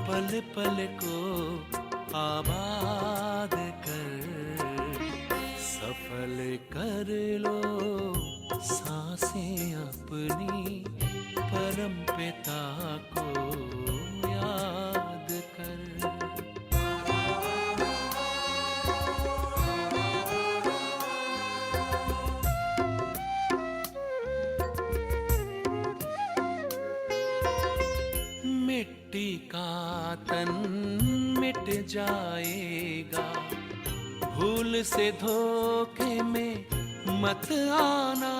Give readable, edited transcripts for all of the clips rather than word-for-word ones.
पल पल को आबाद कर, सफल कर लो सांसें अपनी, परम पिता को याद कर। मिट्टी का तन मिट जाएगा, भूल से धोखे में मत आना।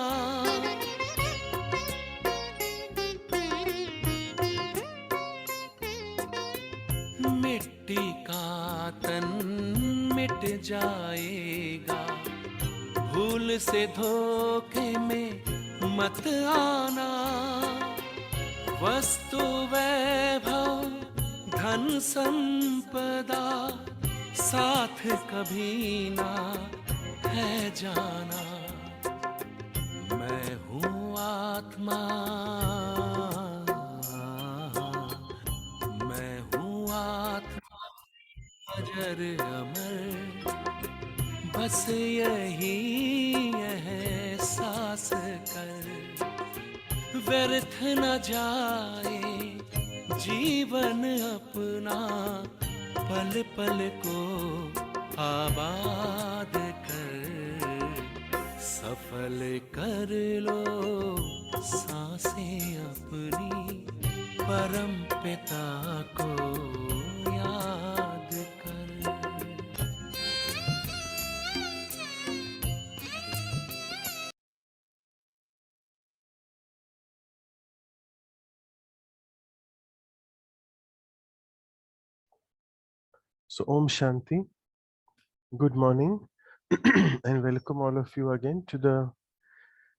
मिट्टी का तन मिट जाएगा, भूल से धोखे में मत आना। वस्तु वैभव धन संपदा साथ कभी ना है जाना। मैं हूँ आत्मा, मैं हूँ आत्मा अजर अमर, बस यही एहसास कर। व्यर्थ न जाए जीवन अपना, पल पल को आबाद कर, सफल कर लो सांसें अपनी, परम पिता को याद कर। So Om Shanti, good morning and welcome all of you again to the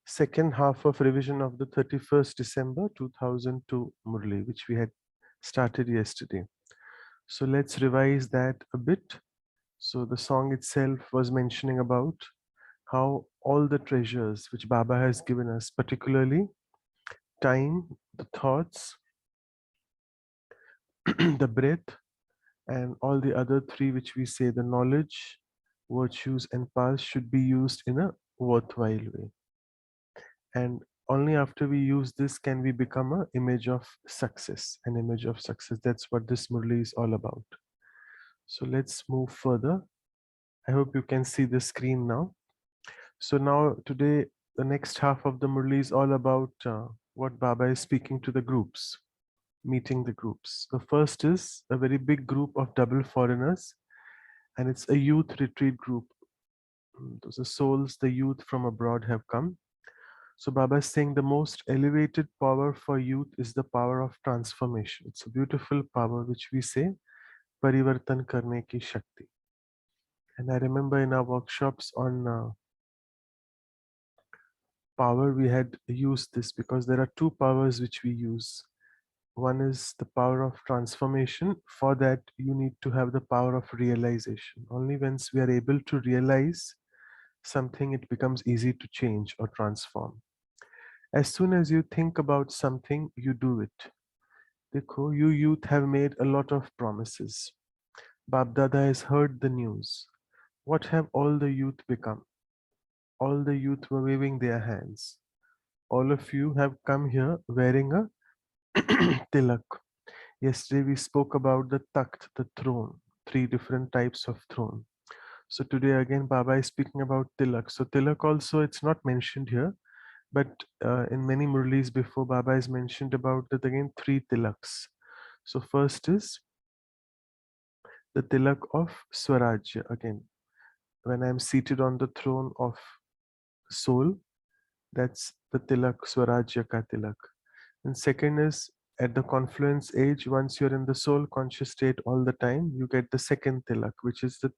second half of revision of the 31st December 2002 Murli, which we had started yesterday. So let's revise that a bit. So the song itself was mentioning about how all the treasures which Baba has given us, particularly time, the thoughts, the breath, and all the other three which we say, the knowledge, virtues and paths, should be used in a worthwhile way. And only after we use this can we become an image of success, an image of success. That's what this Murli is all about. So let's move further. I hope you can see the screen now. So now today, the next half of the Murli is all about what Baba is speaking to the groups, meeting the groups. The first is a very big group of double foreigners, and it's a youth retreat group. Those are souls, the youth from abroad have come. So Baba is saying the most elevated power for youth is the power of transformation. It's a beautiful power which we say, Parivartan Karne Ki Shakti. And I remember in our workshops on power, we had used this because there are two powers which we use. One is the power of transformation. For that, you need to have the power of realization. Only once we are able to realize something, it becomes easy to change or transform. As soon as you think about something, you do it. Dekho, you youth have made a lot of promises. Bab Dada has heard the news. What have all the youth become? All the youth were waving their hands. All of you have come here wearing a tilak. Yesterday we spoke about the takht, the throne, three different types of throne. So today again Baba is speaking about tilak. So tilak also, it's not mentioned here, but in many murlis before, Baba is mentioned about that again, three tilaks. So first is the tilak of Swarajya. Again, when I'm seated on the throne of soul, that's the tilak, Swarajya ka tilak. And second is at the confluence age, once you're in the soul conscious state all the time, you get the second tilak, which is the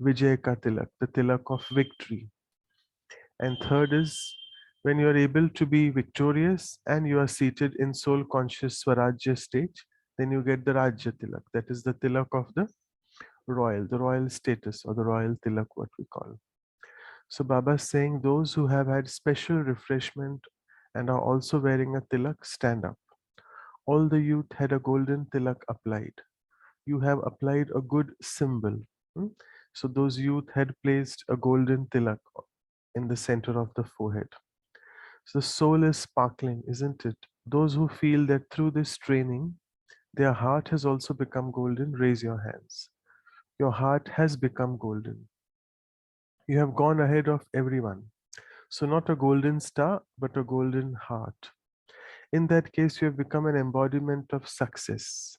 Vijay ka tilak, the tilak of victory. And third is when you are able to be victorious and you are seated in soul conscious Swarajya stage, then you get the Rajya tilak. That is the tilak of the royal status, or the royal tilak, what we call. So Baba is saying those who have had special refreshment and are also wearing a tilak, stand up. All the youth had a golden tilak applied. you have applied a good symbol. Hmm? So those youth had placed a golden tilak in the center of the forehead. So the soul is sparkling, isn't it? Those who feel that through this training, their heart has also become golden, raise your hands. Your heart has become golden. You have gone ahead of everyone. So, not a golden star, but a golden heart. In that case, you have become an embodiment of success.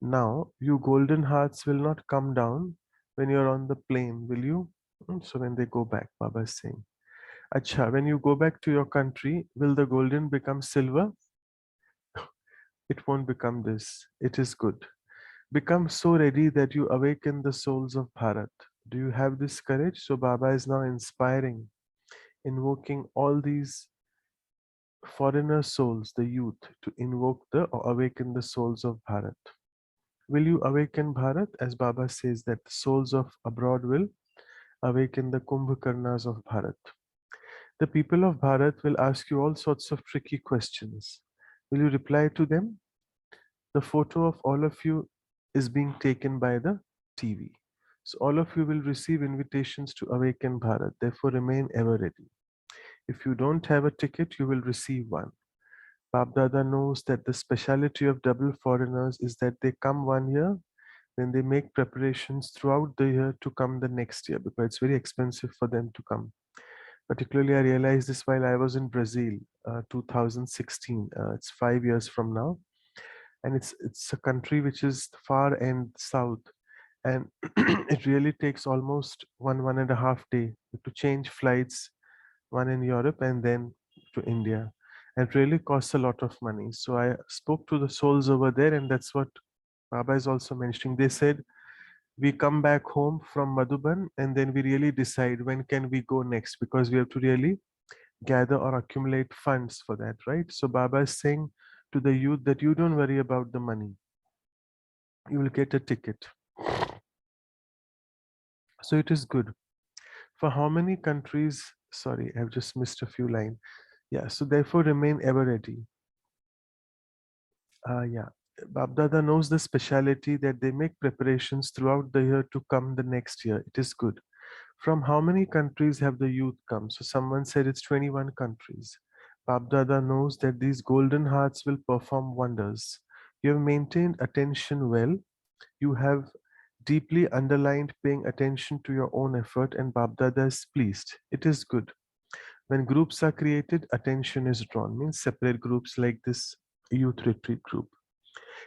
Now, you golden hearts will not come down when you're on the plane, will you? So, when they go back, Baba is saying. Acha, when you go back to your country, will the golden become silver? It won't become this. It is good. Become so ready that you awaken the souls of Bharat. Do you have this courage? So Baba is now inspiring, invoking all these foreigner souls, the youth, to invoke the or awaken the souls of Bharat. Will you awaken Bharat? As Baba says that the souls of abroad will awaken the Kumbhakarnas of Bharat. The people of Bharat will ask you all sorts of tricky questions. Will you reply to them? The photo of all of you is being taken by the TV. So all of you will receive invitations to Awaken Bharat. Therefore, remain ever ready. If you don't have a ticket, you will receive one. Bab Dada knows that the speciality of double foreigners is that they come one year, then they make preparations throughout the year to come the next year because it's very expensive for them to come. Particularly, I realized this while I was in Brazil, 2016. It's 5 years from now, and it's a country which is far and south, and it really takes almost 1.5 day to change flights, one in Europe and then to India, and it really costs a lot of money. So I spoke to the souls over there, and that's what Baba is also mentioning. They said we come back home from Madhuban and then we really decide when can we go next, because we have to really gather or accumulate funds for that, right? So Baba is saying to the youth that you don't worry about the money, you will get a ticket. So it is good. For how many countries? Sorry, I've just missed a few lines. Yeah, so therefore remain ever ready. Yeah, Babdada knows the speciality that they make preparations throughout the year to come the next year. It is good. From how many countries have the youth come? So someone said it's 21 countries. Babdada knows that these golden hearts will perform wonders. You have maintained attention well. You have deeply underlined paying attention to your own effort, and Babdada is pleased. It is good. When groups are created, attention is drawn, means separate groups like this youth retreat group.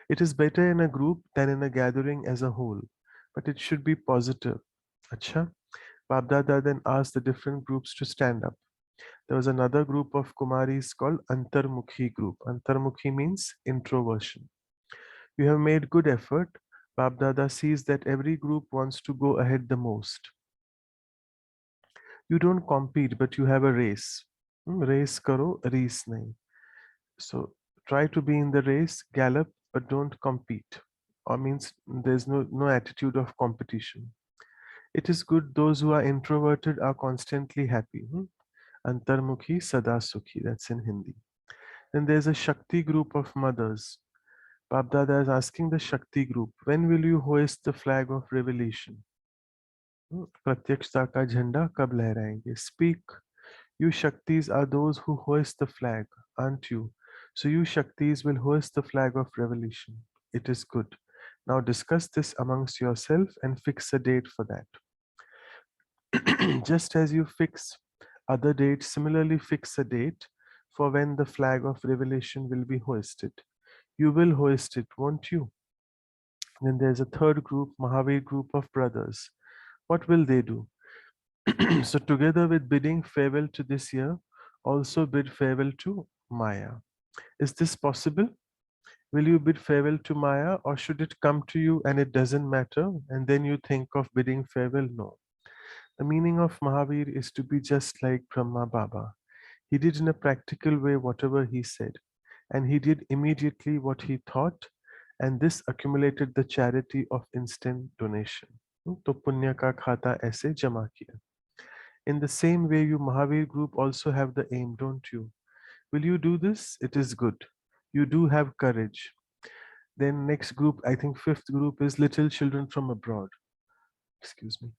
It is better in a group than in a gathering as a whole, but it should be positive. Acha? Babdada then asked the different groups to stand up. There was another group of Kumaris called Antarmukhi group. Antarmukhi means introversion. You have made good effort. Babdada sees that every group wants to go ahead the most. You don't compete, but you have a race. Race karo, race nahi. So try to be in the race, gallop, but don't compete. Or means there's no attitude of competition. It is good those who are introverted are constantly happy. Antarmukhi Sada Sukhi, that's in Hindi. Then there's a Shakti group of mothers. Babdada is asking the Shakti group, when will you hoist the flag of revelation? Pratyakshta ka jhanda kab lehrayenge? Speak. You Shaktis are those who hoist the flag, aren't you? So you Shaktis will hoist the flag of revelation. It is good. Now discuss this amongst yourself and fix a date for that. Just as you fix other dates, similarly fix a date for when the flag of revelation will be hoisted. You will hoist it, won't you? Then there's a third group, Mahavir group of brothers. What will they do? So together with bidding farewell to this year, also bid farewell to Maya. Is this possible? Will you bid farewell to Maya, or should it come to you and it doesn't matter and then you think of bidding farewell? No. The meaning of Mahavir is to be just like Brahma Baba. He did in a practical way whatever he said, and he did immediately what he thought, and this accumulated the charity of instant donation. तो पुण्य का खाता ऐसे जमा किया. In the same way, you Mahavir group also have the aim, don't you? Will you do this? It is good. You do have courage. Then next group, I think fifth group is little children from abroad. Excuse me.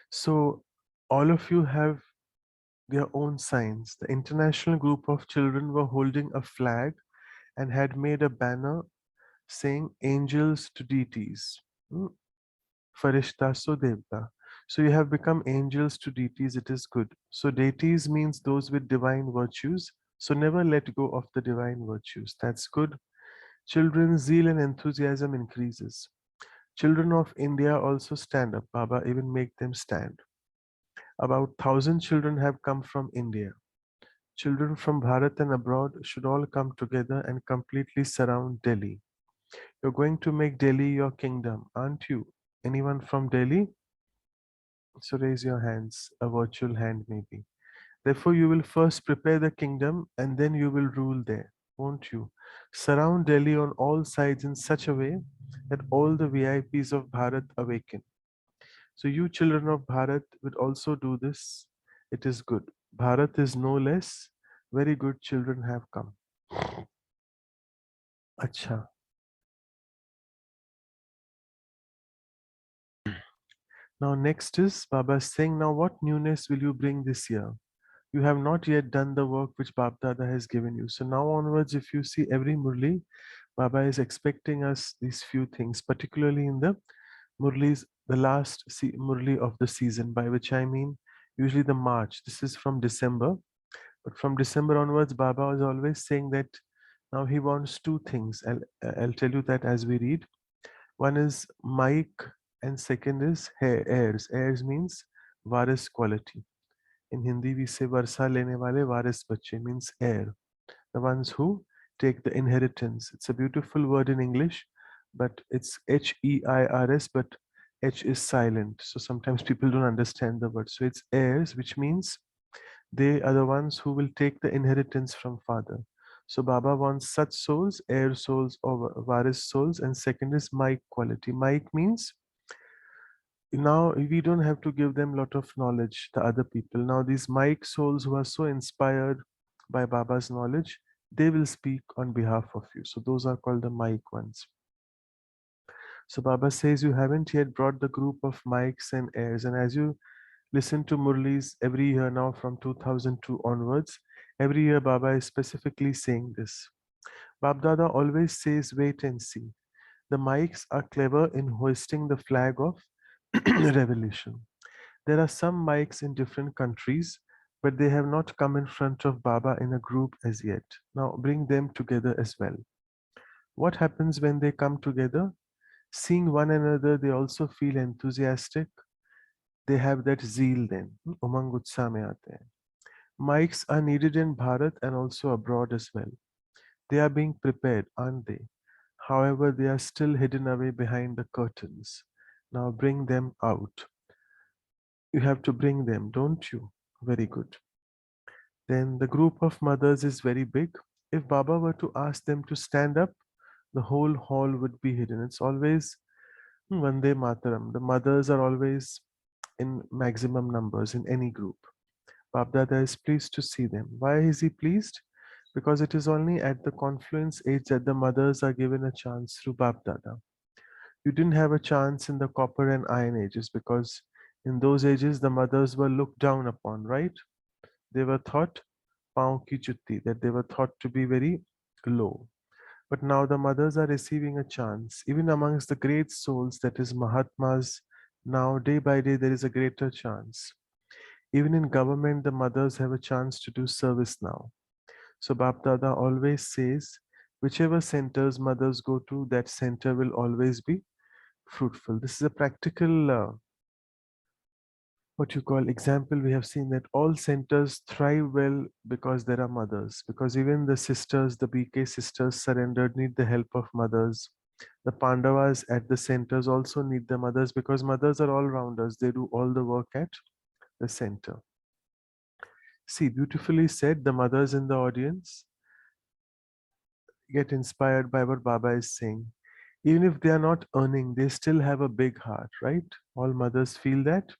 So all of you have their own signs. The international group of children were holding a flag and had made a banner saying angels to deities. Hmm, Farishta so devta. So you have become angels to deities, it is good. So deities means those with divine virtues. So never let go of the divine virtues. That's good. Children's zeal and enthusiasm increases. Children of India also stand up. Baba even make them stand. About 1,000 children have come from India. Children from Bharat and abroad should all come together and completely surround Delhi. You're going to make Delhi your kingdom, aren't you? Anyone from Delhi? So raise your hands, a virtual hand maybe. Therefore, you will first prepare the kingdom and then you will rule there, won't you? Surround Delhi on all sides in such a way that all the VIPs of Bharat awaken. So, you children of Bharat will also do this. It is good. Bharat is no less. Very good children have come. Acha. Now, next is Baba saying, now what newness will you bring this year? You have not yet done the work which Bab Dada has given you. So now onwards, if you see every Murli, Baba is expecting us these few things, particularly in the Murlis, the last Murli of the season, by which I mean usually the March. This is from December, but from December onwards, Baba is always saying that now he wants two things. I'll tell you that as we read. One is mic, and second is heirs. Heirs means varis quality. In Hindi, we say varsa lene wale varis bache, means heir, the ones who take the inheritance. It's a beautiful word in English, but it's HEIRS, but H is silent. So sometimes people don't understand the word. So it's heirs, which means they are the ones who will take the inheritance from father. So Baba wants such souls, heir souls or varis souls, and second is mic quality. Mic means now we don't have to give them a lot of knowledge, the other people. Now these mic souls who are so inspired by Baba's knowledge, they will speak on behalf of you. So those are called the mic ones. So Baba says you haven't yet brought the group of mics and airs. And as you listen to Murlis every year now from 2002 onwards, every year Baba is specifically saying this. Bab Dada always says, wait and see. The mics are clever in hoisting the flag of revelation. There are some mics in different countries, but they have not come in front of Baba in a group as yet. Now bring them together as well. What happens when they come together? Seeing one another, they also feel enthusiastic. They have that zeal then. Umang utsaah mein aate hain. Mics are needed in Bharat and also abroad as well. They are being prepared, aren't they? However, they are still hidden away behind the curtains. Now bring them out. You have to bring them, don't you? Very good. Then the group of mothers is very big. If Baba were to ask them to stand up, the whole hall would be hidden. It's always Vande Mataram. The mothers are always in maximum numbers in any group. Bab Dada is pleased to see them. Why is he pleased? Because it is only at the confluence age that the mothers are given a chance through Bab Dada. You didn't have a chance in the copper and iron ages because in those ages the mothers were looked down upon, right? They were thought paon ki jutti, that they were thought to be very low. But now the mothers are receiving a chance. Even amongst the great souls, that is Mahatmas, now day by day there is a greater chance. Even in government, the mothers have a chance to do service now. So Bap Dada always says, whichever centers mothers go to, that center will always be fruitful. This is a practical, what you call example. We have seen that all centers thrive well because there are mothers, because even the sisters, the BK sisters surrendered, need the help of mothers. The Pandavas at the centers also need the mothers because mothers are all rounders. They do all the work at the center. See, beautifully said, the mothers in the audience get inspired by what Baba is saying. Even if they are not earning, they still have a big heart, right? All mothers feel that.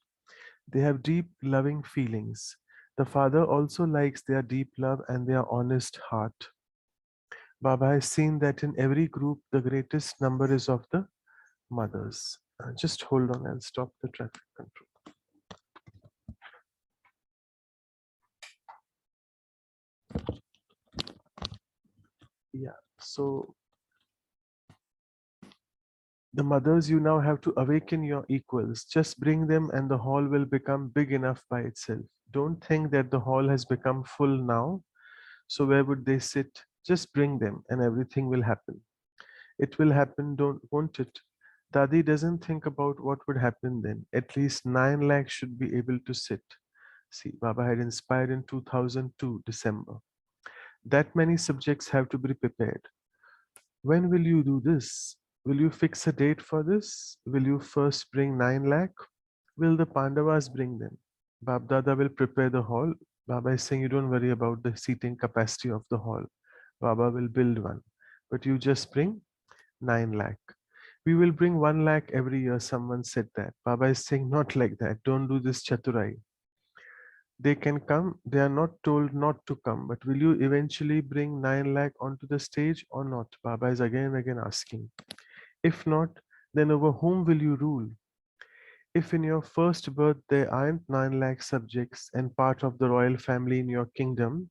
They have deep, loving feelings. The father also likes their deep love and their honest heart. Baba has seen that in every group, the greatest number is of the mothers. Just hold on, I'll stop the traffic control. Yeah, so the mothers, you now have to awaken your equals. Just bring them and the hall will become big enough by itself. Don't think that the hall has become full now. So where would they sit? Just bring them and everything will happen. It will happen, won't it? Dadi doesn't think about what would happen then. At least 9 lakhs should be able to sit. See, Baba had inspired in 2002, December. That many subjects have to be prepared. When will you do this? Will you fix a date for this? Will you first bring 9 lakh? Will the Pandavas bring them? Bab Dada will prepare the hall. Baba is saying you don't worry about the seating capacity of the hall. Baba will build one. But you just bring 9 lakh. We will bring 1 lakh every year. Someone said that. Baba is saying not like that. Don't do this chaturai. They can come. They are not told not to come. But will you eventually bring 9 lakh onto the stage or not? Baba is again and again asking. If not, then over whom will you rule? If in your first birth there aren't 9 lakh subjects and part of the royal family in your kingdom,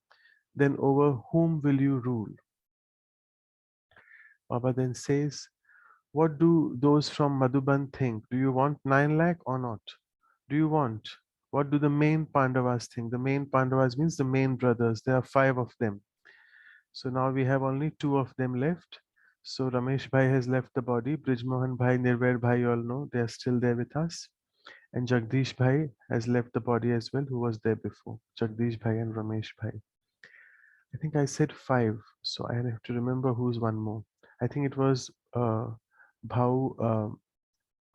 then over whom will you rule? Baba then says, what do those from Madhuban think? Do you want 9 lakh or not? Do you want? What do the main Pandavas think? The main Pandavas means the main brothers. There are 5 of them. So now we have only 2 of them left. So Ramesh Bhai has left the body. Brijmohan Bhai, Nirvair Bhai, you all know, they are still there with us. And Jagdish Bhai has left the body as well, who was there before. Jagdish Bhai and Ramesh Bhai. I think I said 5, so I have to remember who's one more. I think it was Bhau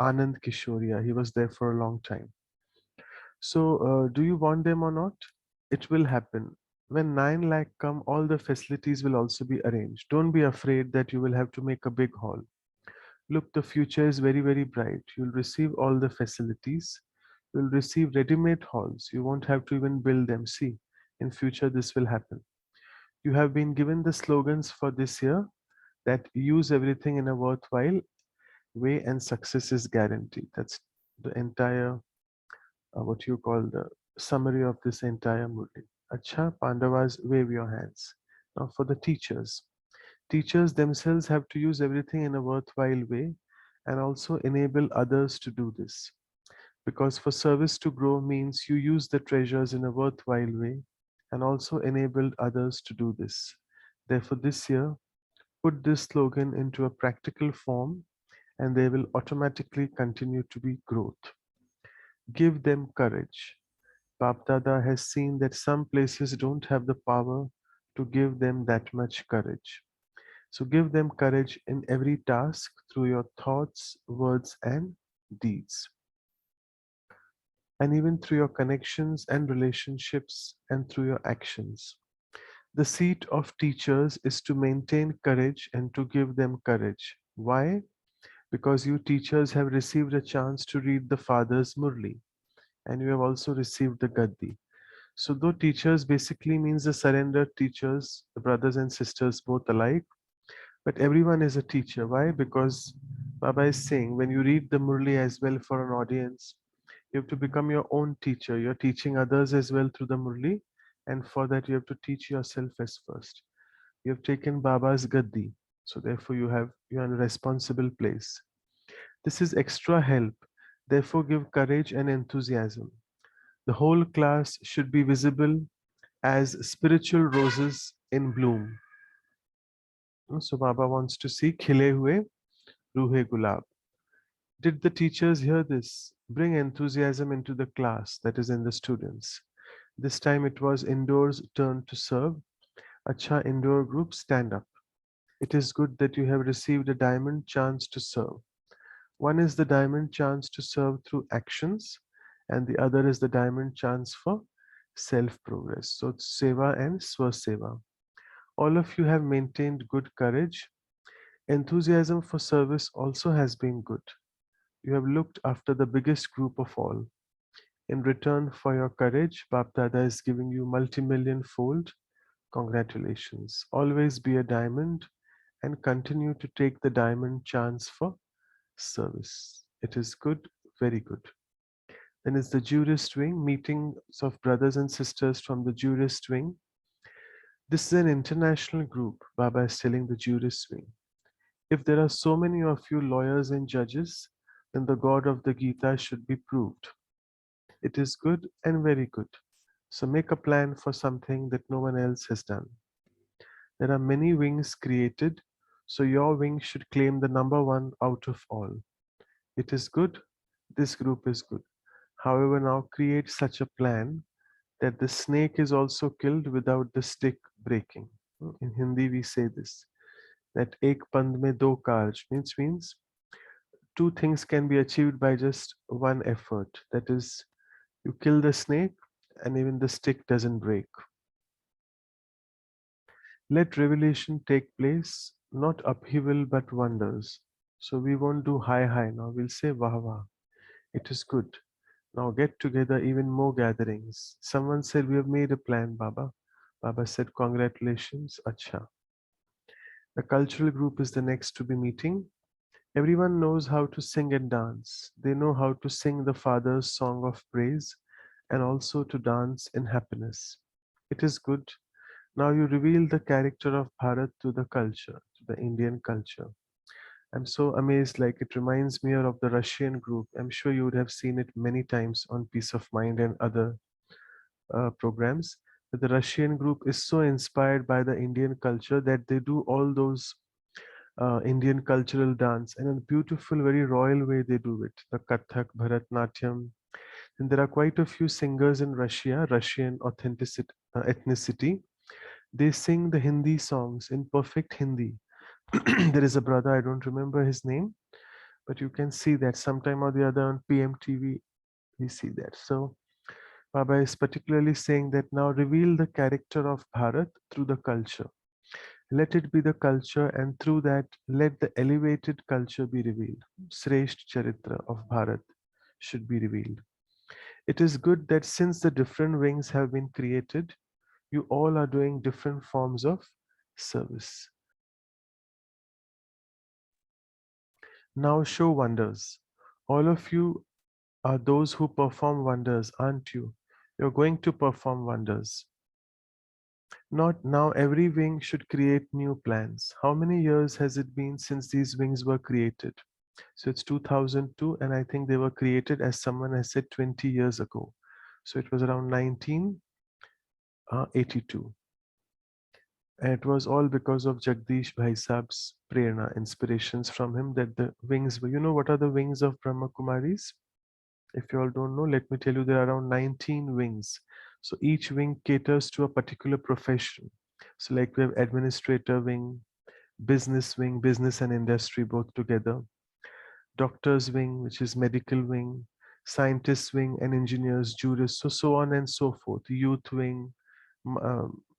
Anand Kishoria. He was there for a long time. So do you want them or not? It will happen. When 9 lakh come, all the facilities will also be arranged. Don't be afraid that you will have to make a big hall. Look, the future is very, very bright. You'll receive all the facilities. You'll receive ready-made halls. You won't have to even build them. See, in future this will happen. You have been given the slogans for this year that use everything in a worthwhile way and success is guaranteed. That's the entire, what you call the summary of this entire Murli. Acha, Pandavas, wave your hands. Now for the teachers. Teachers themselves have to use everything in a worthwhile way and also enable others to do this. Because for service to grow means you use the treasures in a worthwhile way and also enabled others to do this. Therefore, this year, put this slogan into a practical form and there will automatically continue to be growth. Give them courage. Bap Dada has seen that some places don't have the power to give them that much courage. So give them courage in every task through your thoughts, words, and deeds. And even through your connections and relationships and through your actions. The seat of teachers is to maintain courage and to give them courage. Why? Because you teachers have received a chance to read the Father's Murli and you have also received the Gaddi. So though teachers basically means the surrendered teachers, the brothers and sisters both alike, but everyone is a teacher. Why? Because Baba is saying when you read the Murli as well for an audience, you have to become your own teacher. You're teaching others as well through the Murli, and for that you have to teach yourself as first. You have taken Baba's Gaddi, so therefore you're in a responsible place. This is extra help. Therefore, give courage and enthusiasm. The whole class should be visible as spiritual roses in bloom. So Baba wants to see khile hue ruhe gulab. Did the teachers hear this? Bring enthusiasm into the class, that is in the students. This time it was indoors turn to serve. Acha indoor group, stand up. It is good that you have received a diamond chance to serve. One is the diamond chance to serve through actions, and the other is the diamond chance for self-progress. So it's Seva and Swaseva. All of you have maintained good courage. Enthusiasm for service also has been good. You have looked after the biggest group of all. In return for your courage, Bap Dada is giving you multi-million fold. Congratulations. Always be a diamond and continue to take the diamond chance for service. It is good, very good. Then is the jurist wing, meetings of brothers and sisters from the jurist wing. This is an international group. Baba is telling the jurist wing. If there are so many of you lawyers and judges, then the God of the Gita should be proved. It is good and very good. So make a plan for something that no one else has done. There are many wings created, so your wing should claim the number one out of all. It is good. This group is good. However, now create such a plan that the snake is also killed without the stick breaking. In Hindi, we say this, that ek pand mein do karj means two things can be achieved by just one effort. That is, you kill the snake and even the stick doesn't break. Let revelation take place, not upheaval but wonders. So we won't do hi now, we'll say wah wah. It is good. Now get together even more gatherings. Someone said we have made a plan, Baba. Baba said congratulations, acha. The cultural group is the next to be meeting. Everyone knows how to sing and dance. They know how to sing the Father's song of praise and also to dance in happiness. It is good. Now you reveal the character of Bharat to the culture, to the Indian culture. I'm so amazed, like it reminds me of the Russian group. I'm sure you would have seen it many times on Peace of Mind and other programs. But the Russian group is so inspired by the Indian culture that they do all those Indian cultural dance and in a beautiful, very royal way they do it. The Kathak, Bharatnatyam. And there are quite a few singers in Russia, Russian authenticity, ethnicity. They sing the Hindi songs in perfect Hindi. There is a brother, I don't remember his name, but you can see that sometime or the other on PMTV, we see that. So Baba is particularly saying that now reveal the character of Bharat through the culture. Let it be the culture, and through that, let the elevated culture be revealed. Sresht Charitra of Bharat should be revealed. It is good that since the different wings have been created, you all are doing different forms of service. Now show wonders. All of you are those who perform wonders, aren't you? You're going to perform wonders. Not now, every wing should create new plans. How many years has it been since these wings were created? So it's 2002, and I think they were created, as someone has said, 20 years ago. So it was around 1982. And it was all because of Jagdish Bhai Saab's prerna, inspirations from him, that the wings were, you know what are the wings of Brahma Kumaris? If you all don't know, let me tell you, there are around 19 wings. So each wing caters to a particular profession. So like we have administrator wing, business and industry both together, doctors wing, which is medical wing, scientists wing and engineers, jurists, so on and so forth, youth wing,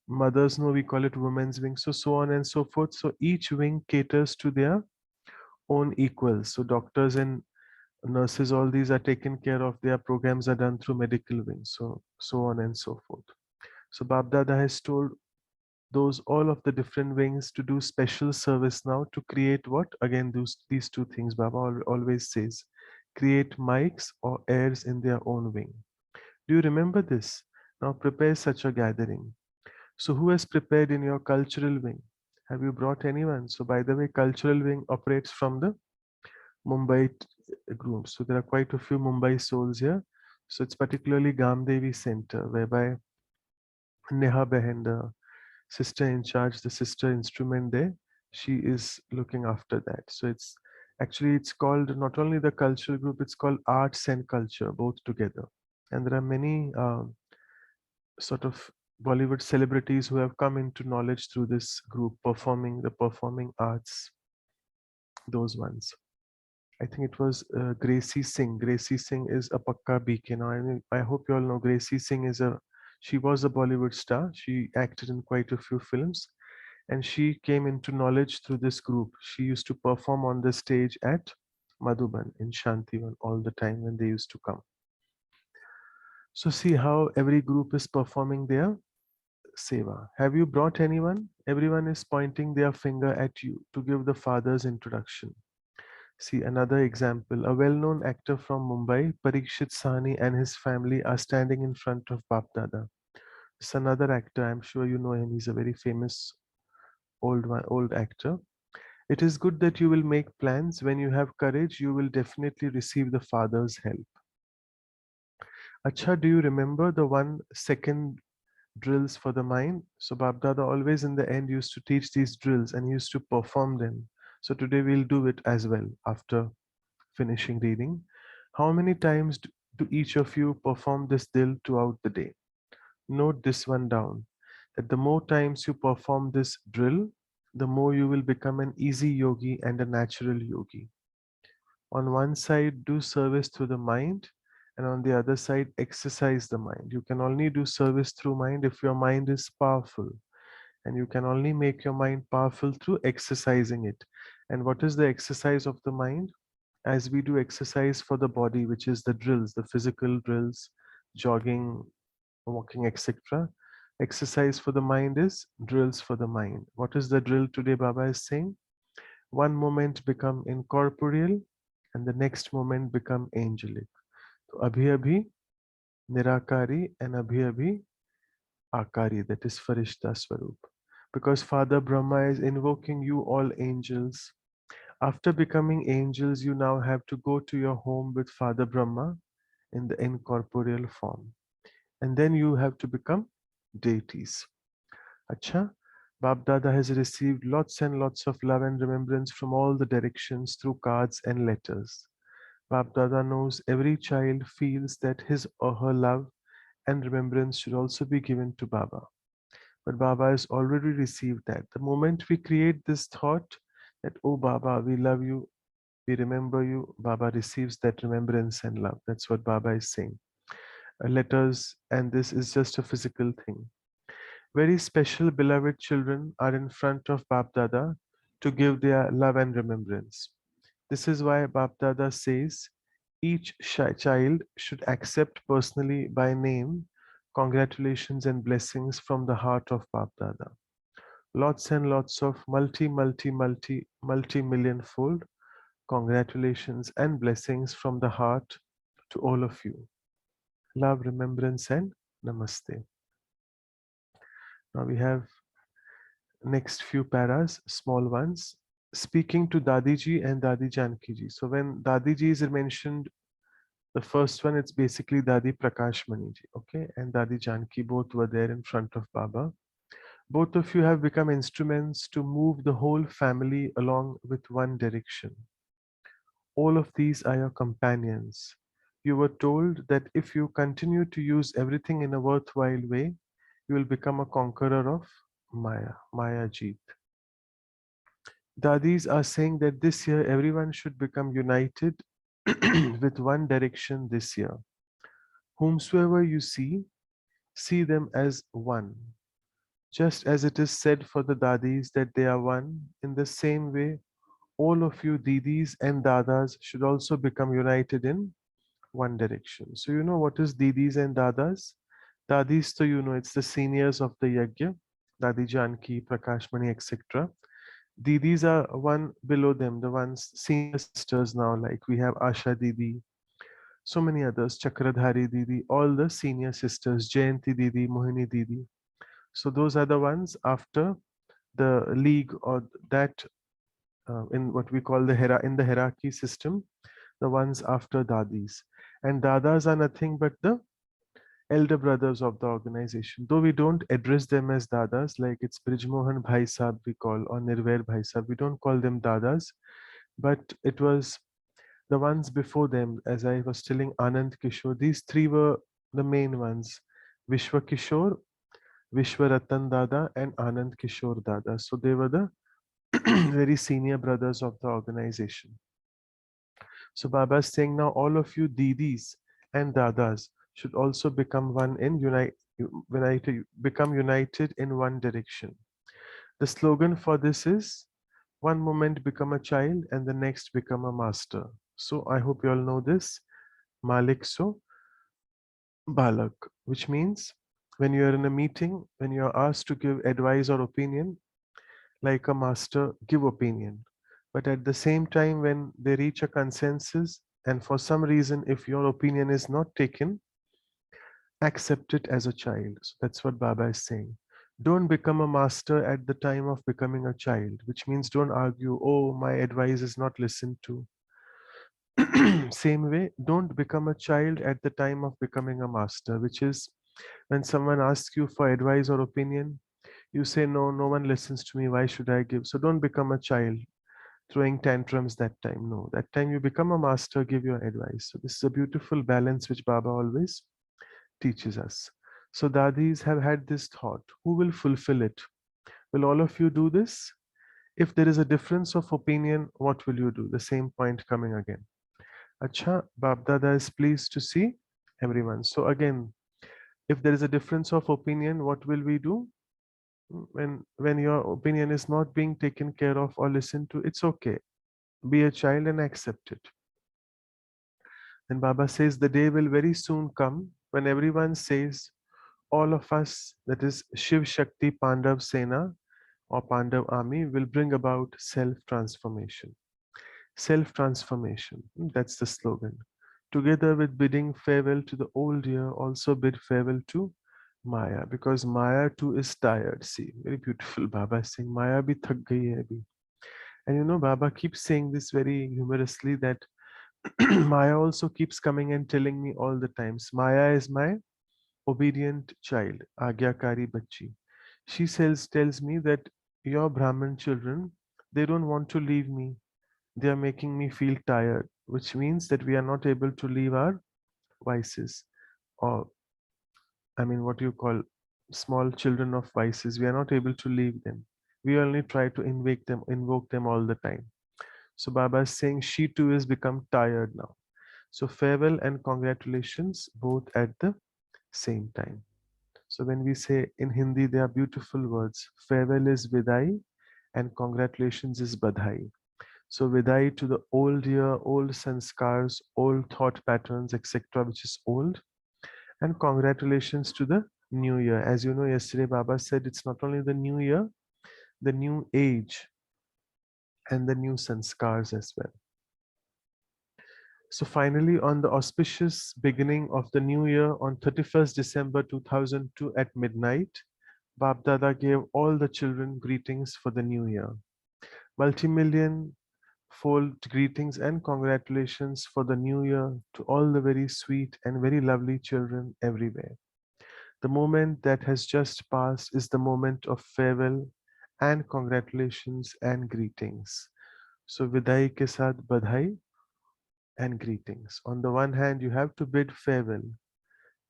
mothers know we call it women's wing, so on and so forth. So each wing caters to their own equals. So doctors and nurses, all these are taken care of, their programs are done through medical wing, so on and so forth. So Bab Dada has told those all of the different wings to do special service now to create what? Again, these two things Baba always says, create mics or airs in their own wing. Do you remember this? Now prepare such a gathering. So who has prepared in your cultural wing? Have you brought anyone? So by the way, cultural wing operates from the Mumbai group. So there are quite a few Mumbai souls here. So it's particularly Gamdevi Center, whereby Neha Behen, the sister in charge, the sister instrument there, she is looking after that. So it's called not only the cultural group, it's called arts and culture both together. And there are many sort of Bollywood celebrities who have come into knowledge through this group, performing arts, those ones. I think it was Gracie Singh. Gracie Singh is a Pakka BK. Now, I hope you all know Gracie Singh she was a Bollywood star. She acted in quite a few films, and she came into knowledge through this group. She used to perform on the stage at Madhuban in Shantivan all the time when they used to come. So see how every group is performing their seva. Have you brought anyone? Everyone is pointing their finger at you to give the father's introduction. See another example. A well-known actor from Mumbai, Parikshit Sahni, and his family are standing in front of Bap Dada. It's another actor. I'm sure you know him. He's a very famous old actor. It is good that you will make plans. When you have courage, you will definitely receive the father's help. Acha, do you remember the 1 second drills for the mind? So Babdada always in the end used to teach these drills and used to perform them. So today we'll do it as well after finishing reading. How many times do each of you perform this drill throughout the day? Note this one down, that the more times you perform this drill, the more you will become an easy yogi and a natural yogi. On one side, do service through the mind, and on the other side, exercise the mind. You can only do service through mind if your mind is powerful, and you can only make your mind powerful through exercising it. And what is the exercise of the mind? As we do exercise for the body, which is the drills, the physical drills, jogging, walking, etc. Exercise for the mind is drills for the mind. What is the drill today Baba is saying? One moment become incorporeal and the next moment become angelic. So abhi abhi nirakari and abhi abhi akari, that is Farishta Swarup. Because Father Brahma is invoking you all angels. After becoming angels, you now have to go to your home with Father Brahma in the incorporeal form. And then you have to become deities. Acha, Bab Dada has received lots and lots of love and remembrance from all the directions through cards and letters. Bab Dada knows every child feels that his or her love and remembrance should also be given to Baba. But Baba has already received that. The moment we create this thought that, oh Baba, we love you, we remember you, Baba receives that remembrance and love. That's what Baba is saying. Letters, and this is just a physical thing. Very special beloved children are in front of Bap Dada to give their love and remembrance. This is why Bap Dada says each child should accept personally by name congratulations and blessings from the heart of Bap Dada. Lots and lots of multi-million fold congratulations and blessings from the heart to all of you. Love, remembrance, and namaste. Now we have next few paras, small ones, speaking to Dadiji and Dadi Janki ji. So when Dadiji is mentioned, the first one, it's basically Dadi Prakash Mani ji, okay? And Dadi Janki, both were there in front of Baba. Both of you have become instruments to move the whole family along with one direction. All of these are your companions. You were told that if you continue to use everything in a worthwhile way, you will become a conqueror of Maya, Maya Jeet. Dadis are saying that this year everyone should become united with one direction this year. Whomsoever you see them as one. Just as it is said for the Dadis that they are one, in the same way, all of you Didis and Dadas should also become united in one direction. So you know what is Didis and Dadas? Dadis, so you know it's the seniors of the Yajna, Dadi Janki, Prakashmani, etc. Didis are one below them, the ones senior sisters now, like we have Asha Didi, so many others, Chakradhari Didi, all the senior sisters, Jayanti Didi, Mohini Didi. So those are the ones after the league or that in what we call in the hierarchy system, the ones after Dadis. And Dadas are nothing but the elder brothers of the organization. Though we don't address them as Dadas, like it's Brijmohan Bhai Sahab we call, or Nirvair Bhai Sahab, we don't call them Dadas, but it was the ones before them, as I was telling Anand Kishore, these three were the main ones, Vishwa Kishore, Vishwa Ratan Dada, and Anand Kishore Dada. So they were the very senior brothers of the organization. So Baba is saying now all of you Didis and Dadas should also become one in become united in one direction. The slogan for this is one moment become a child and the next become a master. So I hope you all know this. Malik so. balak, which means when you are in a meeting, when you are asked to give advice or opinion, like a master, give opinion. But at the same time, when they reach a consensus, and for some reason, if your opinion is not taken, accept it as a child. So that's what Baba is saying. Don't become a master at the time of becoming a child, which means don't argue, oh, my advice is not listened to. Same way, don't become a child at the time of becoming a master, which is when someone asks you for advice or opinion, you say, no, no one listens to me. Why should I give? So don't become a child throwing tantrums that time. No, that time you become a master, give your advice. So this is a beautiful balance which Baba always teaches us. So dadis have had this thought, who will fulfill it? Will all of you do this? If there is a difference of opinion, what will you do? The same point coming again. Acha, Bab Dada is pleased to see everyone. So again, if there is a difference of opinion, what will we do? When your opinion is not being taken care of or listened to, it's okay. Be a child and accept it. And Baba says the day will very soon come when everyone says, all of us, that is Shiv Shakti Pandav Sena or Pandav army, will bring about self-transformation. Self-transformation, that's the slogan. Together with bidding farewell to the old year, also bid farewell to Maya, because Maya too is tired. See, very beautiful. Baba is saying, Maya bhi thak gayi hai abhi. And you know, Baba keeps saying this very humorously that Maya also keeps coming and telling me all the times, Maya is my obedient child, Agyakari Bachi. She tells me that your Brahmin children, they don't want to leave me. They are making me feel tired, which means that we are not able to leave our vices, or I mean, what you call small children of vices. We are not able to leave them. We only try to invoke them all the time. So Baba is saying she too has become tired now. So farewell and congratulations both at the same time. So when we say in Hindi, there are beautiful words. Farewell is vidai and congratulations is badhai. So vidai to the old year, old sanskars, old thought patterns, etc., which is old. And congratulations to the new year. As you know, yesterday Baba said it's not only the new year, the new age and the new sanskars as well. So finally, on the auspicious beginning of the new year on 31st December 2002 at midnight, Bab Dada gave all the children greetings for the new year. Multi-million fold greetings and congratulations for the new year to all the very sweet and very lovely children everywhere. The moment that has just passed is the moment of farewell and congratulations and greetings. So Vidai ke saath badhai and greetings. On the one hand, you have to bid farewell.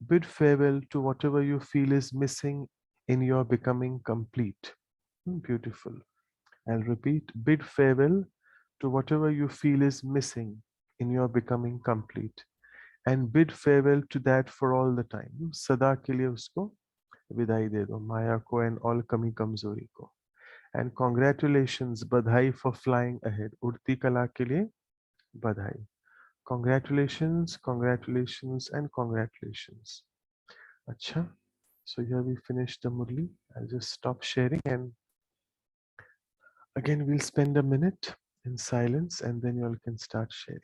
Bid farewell to whatever you feel is missing in your becoming complete. Beautiful. I'll repeat, bid farewell to whatever you feel is missing in your becoming complete. And bid farewell to that for all the time. Sada ke liye usko विदाई दे दो माया को and all कमी कमजोरी को. And congratulations, बधाई for flying ahead. उड़ती कला के लिए बधाई. Congratulations, congratulations, and congratulations. Acha. So here we finish the Murli. I'll just stop sharing and again we'll spend a minute in silence and then you all can start sharing.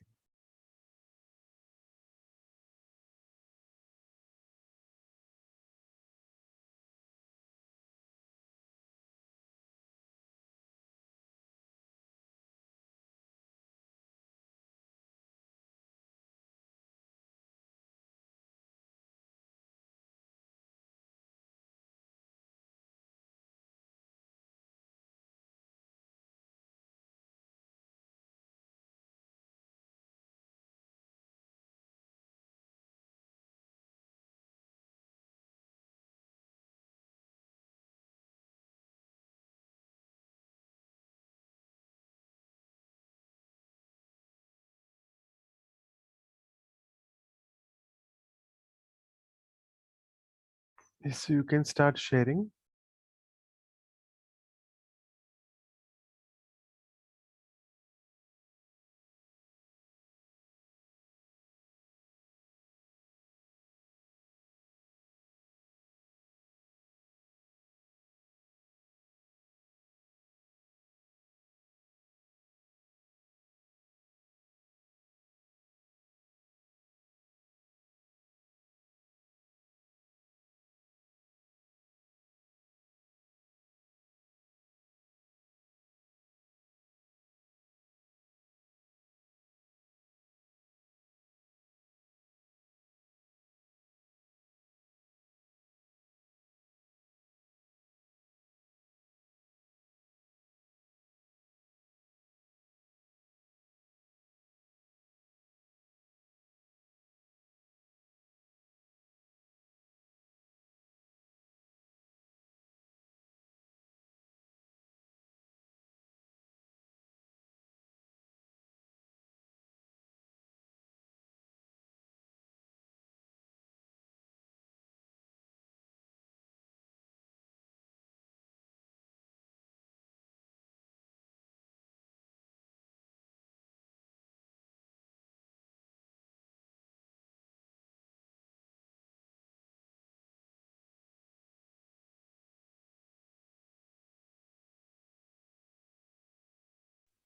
Yes, so you can start sharing.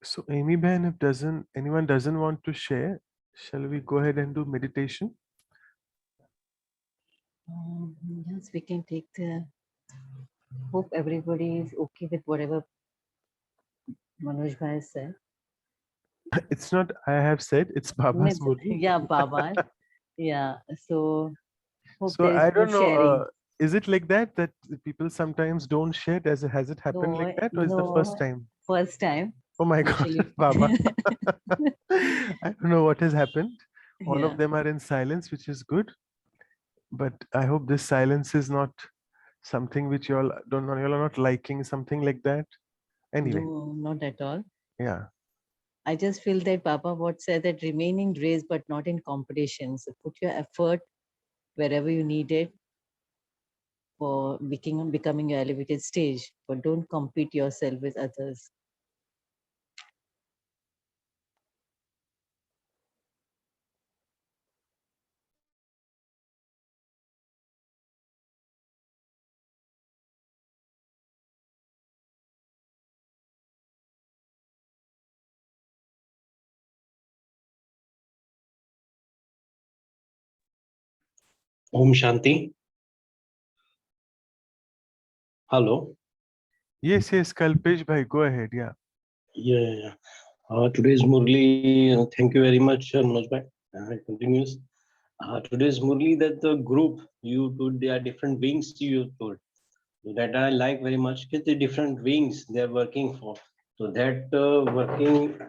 So Amy Ben, if anyone doesn't want to share, shall we go ahead and do meditation? Yes, we can take the. Hope everybody is okay with whatever Manoj Bhai said. It's not I have said, it's Baba's Means, Murli. yeah, Baba. Yeah. So hope So there is I no don't know, sharing. is it like that people sometimes don't share? Has it happened like No, that, or is the first no, time? first time. Oh my God, Usually. Baba. I don't know what has happened. All of Yeah. them are in silence, which is good. But I hope this silence is not something which you all don't know, you all are not liking, something like that. Anyway, No, not at all. yeah. I just feel that Baba what said that remain in grace but not in competition. So put your effort wherever you need it for becoming your elevated stage, but don't compete yourself with others. Om Shanti. Hello. Yes, Kalpesh bhai, go ahead. Yeah. Yeah. Today's Murli, thank you very much, Manoj bhai. It continues. Today's Murli, that the group you told, there are different wings you told. So that I like very much. Get the different wings they are working for. So that working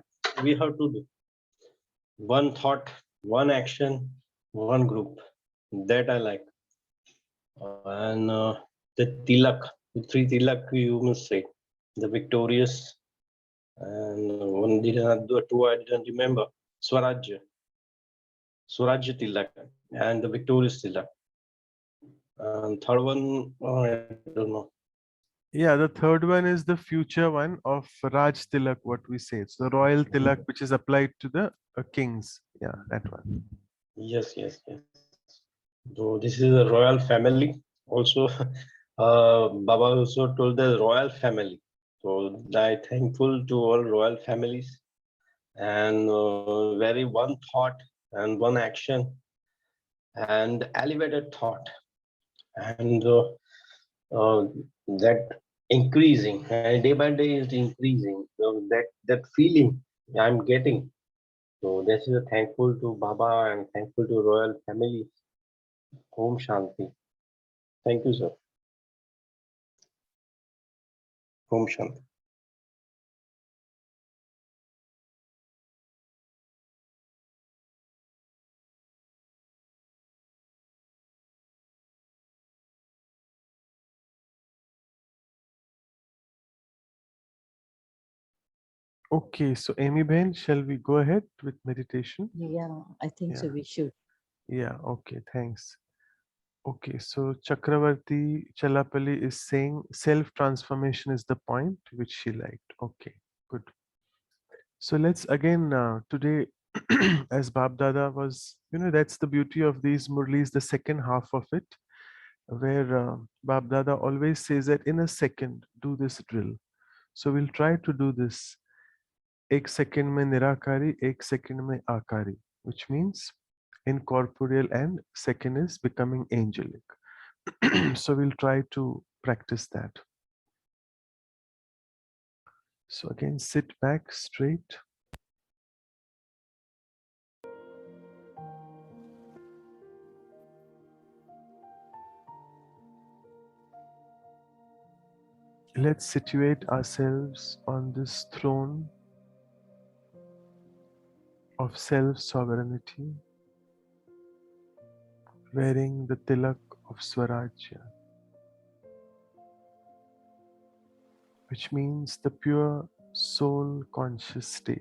we have to do. One thought, one action, one group. That I like. And the tilak, the three tilak you must say. The victorious, and one didn't do two I didn't remember. Swarajya, Swarajya Tilak, and the Victorious Tilak. And third one, I don't know. Yeah, the third one is the future one of Raj Tilak, what we say. It's the royal Tilak which is applied to the kings. Yeah, that one. Yes, yes, yes. So this is a royal family. Also, Baba also told the royal family. So I thankful to all royal families, and very one thought and one action and elevated thought, and uh, that increasing and day by day is increasing. So that feeling I'm getting. So this is a thankful to Baba and thankful to royal family. Om Shanti. Thank you, sir. Om Shanti. Okay, so Amy Ben, shall we go ahead with meditation? Yeah, I think so. Yeah. We should. Yeah, okay, thanks. Okay, so Chakravarti Chalapalli is saying self-transformation is the point which she liked. Okay, good. So let's again today, as Bab Dada was, that's the beauty of these Murlis, the second half of it, where Bab Dada always says that in a second, do this drill. So we'll try to do this. Ek second mein nirakari, ek second mein akari, which means incorporeal, and second is becoming angelic. So we'll try to practice that. So again, sit back straight. Let's situate ourselves on this throne of self-sovereignty, wearing the tilak of Swarajya, which means the pure soul conscious state.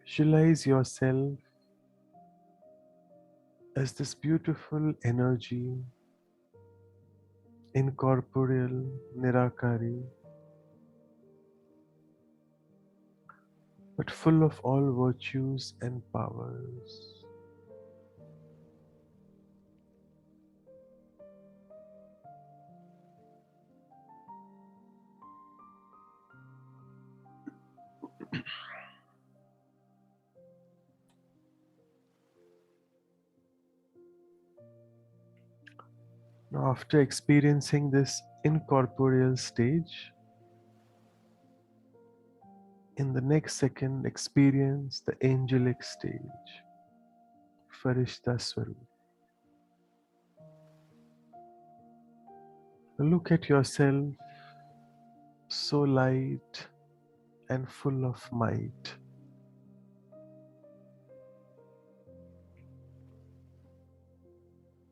Visualize yourself as this beautiful energy, incorporeal, nirakari, but full of all virtues and powers. Now, after experiencing this incorporeal stage, in the next second, experience the angelic stage, Farishta Swarup. Look at yourself so light and full of might.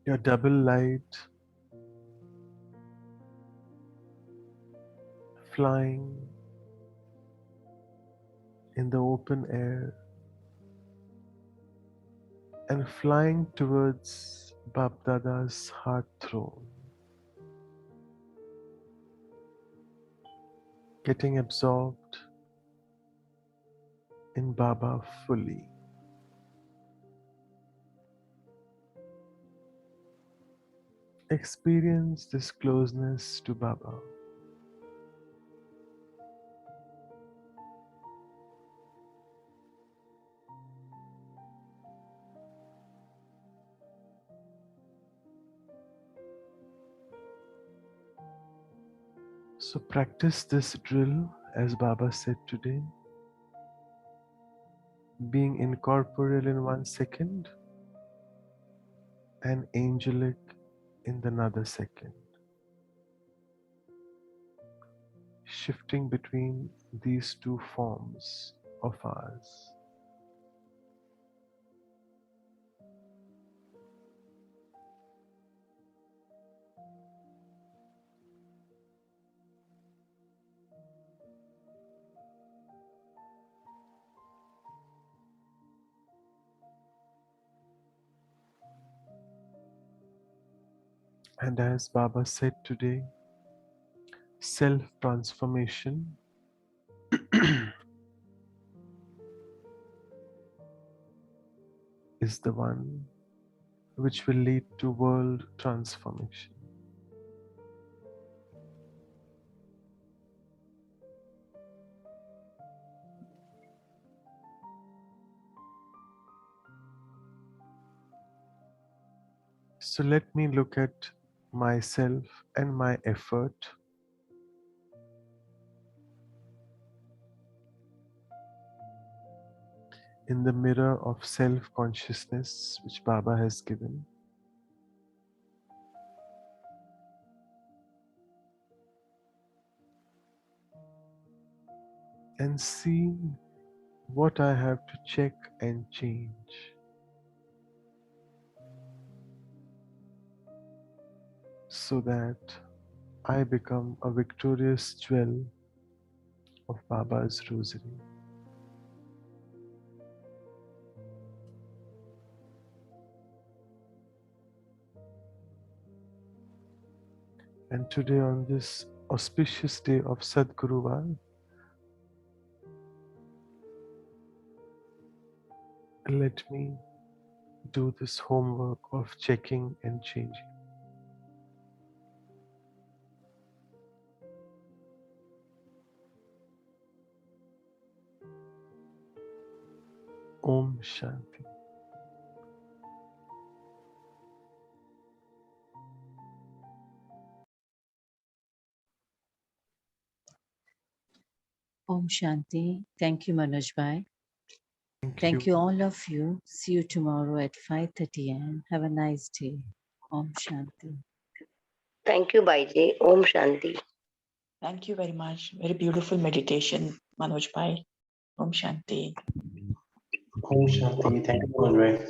Your double light flying in the open air and flying towards Bapdada's heart throne, getting absorbed in Baba fully. Experience this closeness to Baba. So practice this drill as Baba said today, being incorporeal in 1 second and angelic in another second. Shifting between these two forms of ours. And as Baba said today, self-transformation is the one which will lead to world transformation. So let me look at myself and my effort in the mirror of self-consciousness which Baba has given. And see what I have to check and change so that I become a victorious jewel of Baba's rosary. And today, on this auspicious day of Sadguruvar, let me do this homework of checking and changing. Om Shanti. Om Shanti. Thank you, Manoj Bhai. Thank you all of you. See you tomorrow at 5:30 a.m. Have a nice day. Om Shanti. Thank you, Baiji. Om Shanti. Thank you very much. Very beautiful meditation, Manoj Bhai. Om Shanti. Om Shanti. Thank you, Manoj.